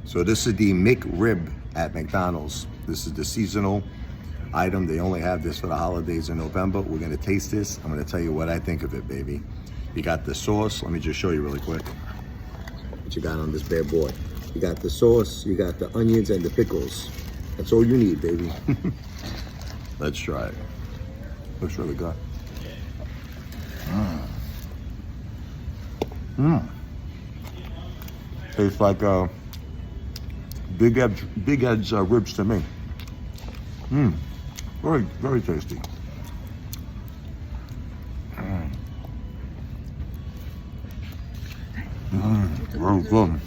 So this is the McRib at McDonald's. This is the seasonal item. They only have this for the holidays in November. We're gonna taste this. I'm gonna tell you what I think of it, baby. You got the sauce. Let me just show you really quick what you got on this bad boy. You got the sauce, you got the onions and the pickles. That's all you need, baby. Let's try it. Looks really good. Tastes like Big Ed's ribs to me. Very, very tasty. Very good.